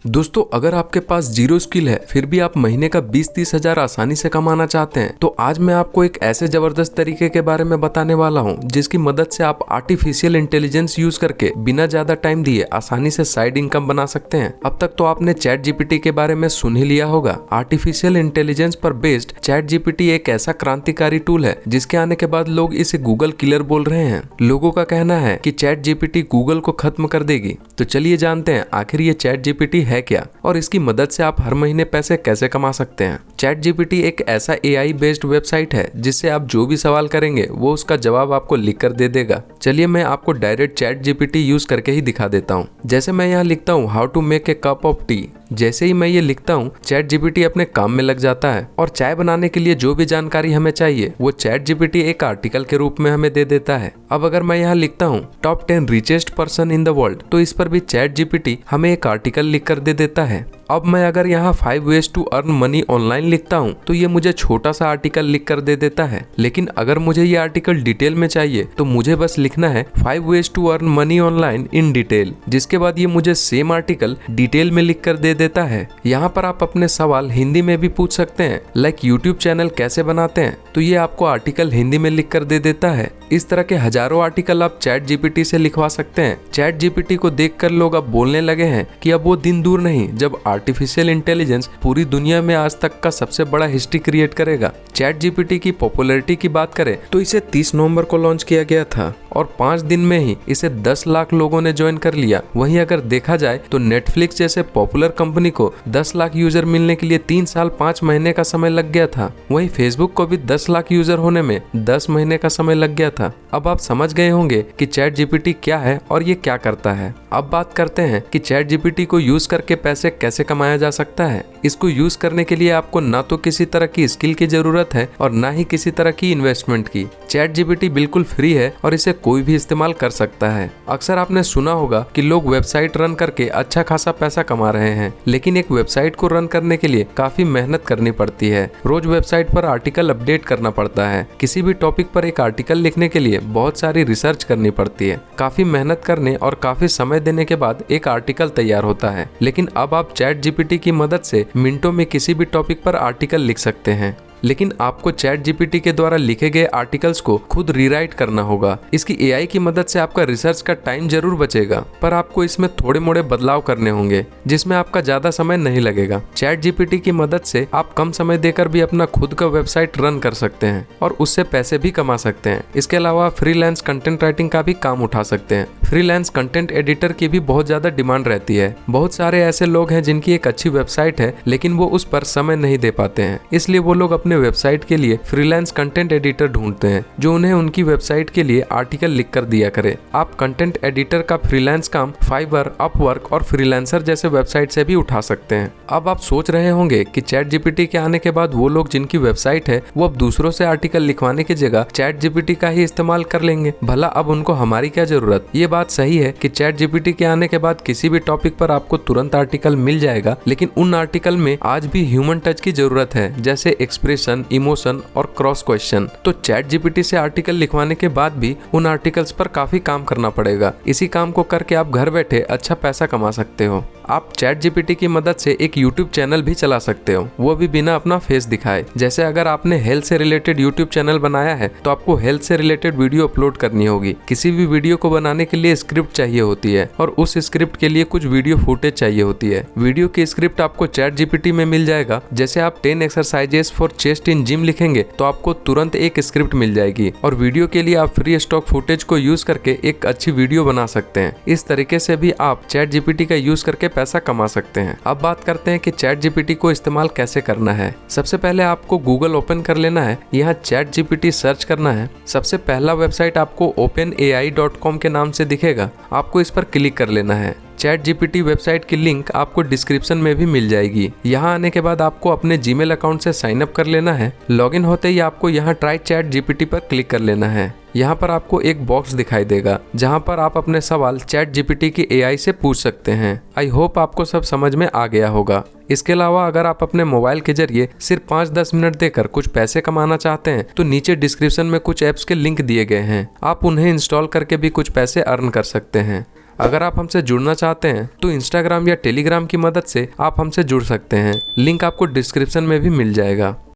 दोस्तों, अगर आपके पास जीरो स्किल है फिर भी आप महीने का 20-30 हजार आसानी से कमाना चाहते हैं तो आज मैं आपको एक ऐसे जबरदस्त तरीके के बारे में बताने वाला हूं जिसकी मदद से आप आर्टिफिशियल इंटेलिजेंस यूज करके बिना ज्यादा टाइम दिए आसानी से साइड इनकम बना सकते हैं। अब तक तो आपने चैट जीपीटी के बारे में सुन ही लिया होगा। आर्टिफिशियल इंटेलिजेंस पर बेस्ड चैट जीपीटी एक ऐसा क्रांतिकारी टूल है जिसके आने के बाद लोग इसे गूगल किलर बोल रहे हैं। लोगों का कहना है कि चैट जीपीटी गूगल को खत्म कर देगी। तो चलिए जानते हैं आखिर ये चैट जीपीटी है क्या और इसकी मदद से आप हर महीने पैसे कैसे कमा सकते हैं। चैट जीपीटी एक ऐसा एआई बेस्ड वेबसाइट है जिससे आप जो भी सवाल करेंगे वो उसका जवाब आपको लिख कर दे देगा। चलिए मैं आपको डायरेक्ट चैट जीपीटी यूज करके ही दिखा देता हूँ। जैसे मैं यहाँ लिखता हूँ how to make a cup of tea. जैसे ही मैं ये लिखता हूँ चैट जीपीटी अपने काम में लग जाता है और चाय बनाने के लिए जो भी जानकारी हमें चाहिए वो चैट जीपीटी एक आर्टिकल के रूप में हमें दे देता है। अब अगर मैं यहाँ लिखता हूँ top 10 richest person in the world तो इस पर भी चैट जीपीटी हमें एक आर्टिकल लिख कर दे देता है। अब मैं अगर यहाँ 5 ways to earn money online लिखता हूँ तो ये मुझे छोटा सा आर्टिकल लिख कर दे देता है। लेकिन अगर मुझे ये आर्टिकल डिटेल में चाहिए तो मुझे बस लिखना है 5 ways to earn money online in detail, जिसके बाद ये मुझे सेम आर्टिकल डिटेल में लिख कर दे देता है। यहाँ पर आप अपने सवाल हिंदी में भी पूछ सकते हैं, लाइक यूट्यूब चैनल कैसे बनाते हैं, तो ये आपको आर्टिकल हिंदी में लिख कर दे देता है। इस तरह के हजारों आर्टिकल आप चैट जीपीटी से लिखवा सकते हैं। चैट जीपीटी को देखकर लोग अब बोलने लगे हैं कि अब वो दिन दूर नहीं जब आर्टिफिशियल इंटेलिजेंस पूरी दुनिया में आज तक का सबसे बड़ा हिस्ट्री क्रिएट करेगा। चैट जीपीटी की पॉपुलैरिटी की बात करें तो इसे 30 नवंबर को लॉन्च किया गया था और 5 दिन में ही इसे 10 लाख लोगों ने ज्वाइन कर लिया। वहीं अगर देखा जाए तो नेटफ्लिक्स जैसे पॉपुलर कंपनी को 10 लाख यूजर मिलने के लिए 3 साल 5 महीने का समय लग गया था। वहीं फेसबुक को भी 10 लाख यूजर होने में 10 महीने का समय लग गया था। अब आप समझ गए होंगे कि चैट जीपीटी क्या है और ये क्या करता है। अब बात करते हैं कि चैट जीपीटी को यूज करके पैसे कैसे कमाया जा सकता है। इसको यूज करने के लिए आपको ना तो किसी तरह की स्किल की जरूरत है और ना ही किसी तरह की इन्वेस्टमेंट की। चैट जीपीटी बिल्कुल फ्री है और इसे कोई भी इस्तेमाल कर सकता है। अक्सर आपने सुना होगा कि लोग वेबसाइट रन करके अच्छा खासा पैसा कमा रहे हैं, लेकिन एक वेबसाइट को रन करने के लिए काफी मेहनत करनी पड़ती है। रोज वेबसाइट पर आर्टिकल अपडेट करना पड़ता है। किसी भी टॉपिक पर एक आर्टिकल लिखने के लिए बहुत सारी रिसर्च करनी पड़ती है। काफी मेहनत करने और काफी समय देने के बाद एक आर्टिकल तैयार होता है। लेकिन अब आप चैट जीपीटी की मदद से मिनटों में किसी भी टॉपिक पर आर्टिकल लिख सकते हैं। लेकिन आपको चैट जीपीटी के द्वारा लिखे गए आर्टिकल्स को खुद रीराइट करना होगा। इसकी एआई की मदद से आपका रिसर्च का टाइम जरूर बचेगा, पर आपको इसमें थोड़े मोड़े बदलाव करने होंगे जिसमें आपका ज्यादा समय नहीं लगेगा। चैट जीपीटी की मदद से आप कम समय देकर भी अपना खुद का वेबसाइट रन कर सकते हैं और उससे पैसे भी कमा सकते हैं। इसके अलावा फ्रीलांस कंटेंट राइटिंग का भी काम उठा सकते हैं। फ्रीलांस कंटेंट एडिटर की भी बहुत ज्यादा डिमांड रहती है। बहुत सारे ऐसे लोग हैं जिनकी एक अच्छी वेबसाइट है लेकिन वो उस पर समय नहीं दे पाते हैं, इसलिए वो लोग अपने वेबसाइट के लिए फ्रीलांस कंटेंट एडिटर ढूंढते हैं जो उन्हें उनकी वेबसाइट के लिए आर्टिकल लिख कर दिया करे। आप कंटेंट एडिटर का फ्रीलांस काम फाइवर, अपवर्क और फ्रीलांसर जैसे वेबसाइट से भी उठा सकते हैं। अब आप सोच रहे होंगे कि चैट जीपीटी के आने के बाद वो लोग जिनकी वेबसाइट है वो अब दूसरों से आर्टिकल लिखवाने की जगह चैट जीपीटी का ही इस्तेमाल कर लेंगे। भला अब उनको हमारी क्या जरूरत। ये बात सही है कि चैट जीपीटी के आने के बाद किसी भी टॉपिक पर आपको तुरंत आर्टिकल मिल जाएगा, लेकिन उन आर्टिकल में आज भी ह्यूमन टच की जरूरत है, जैसे एक्सप्रेशन, इमोशन और क्रॉस क्वेश्चन। तो चैट जीपीटी से आर्टिकल लिखवाने के बाद भी उन आर्टिकल्स पर काफी काम करना पड़ेगा। इसी काम को करके आप घर बैठे अच्छा पैसा कमा सकते हो। आप चैट जीपीटी की मदद से एक यूट्यूब चैनल भी चला सकते हो, वो भी बिना अपना फेस दिखाए। जैसे अगर आपने हेल्थ से रिलेटेड यूट्यूब चैनल बनाया है तो आपको हेल्थ से रिलेटेड वीडियो अपलोड करनी होगी। किसी भी वीडियो को बनाने के लिए स्क्रिप्ट चाहिए होती है और उस स्क्रिप्ट के लिए कुछ वीडियो फुटेज चाहिए होती है। वीडियो की स्क्रिप्ट आपको चैट जीपीटी में मिल जाएगा। जैसे आप 10 exercises for chest in gym लिखेंगे तो आपको तुरंत एक स्क्रिप्ट मिल जाएगी और वीडियो के लिए आप फ्री स्टॉक फुटेज को यूज करके एक अच्छी वीडियो बना सकते हैं। इस तरीके से भी आप चैट जीपीटी का यूज करके पैसा कमा सकते हैं। अब बात करते हैं कि चैट जीपीटी को इस्तेमाल कैसे करना है। सबसे पहले आपको गूगल ओपन कर लेना है, यहाँ चैट जीपीटी सर्च करना है। सबसे पहला वेबसाइट आपको openai.com के नाम से दिखेगा, आपको इस पर क्लिक कर लेना है। चैट जीपीटी वेबसाइट की लिंक आपको डिस्क्रिप्शन में भी मिल जाएगी। यहाँ आने के बाद आपको अपने जीमेल अकाउंट से साइन अप कर लेना है। लॉगिन होते ही आपको यहाँ ट्राई चैट जीपीटी पर क्लिक कर लेना है। यहाँ पर आपको एक बॉक्स दिखाई देगा जहाँ पर आप अपने सवाल चैट जीपीटी की एआई से पूछ सकते हैं। आई होप आपको सब समझ में आ गया होगा। इसके अलावा अगर आप अपने मोबाइल के जरिए सिर्फ 5-10 मिनट देकर कुछ पैसे कमाना चाहते हैं तो नीचे डिस्क्रिप्शन में कुछ ऐप्स के लिंक दिए गए हैं, आप उन्हें इंस्टॉल करके भी कुछ पैसे अर्न कर सकते हैं। अगर आप हमसे जुड़ना चाहते हैं तो इंस्टाग्राम या टेलीग्राम की मदद से आप हमसे जुड़ सकते हैं। लिंक आपको डिस्क्रिप्शन में भी मिल जाएगा।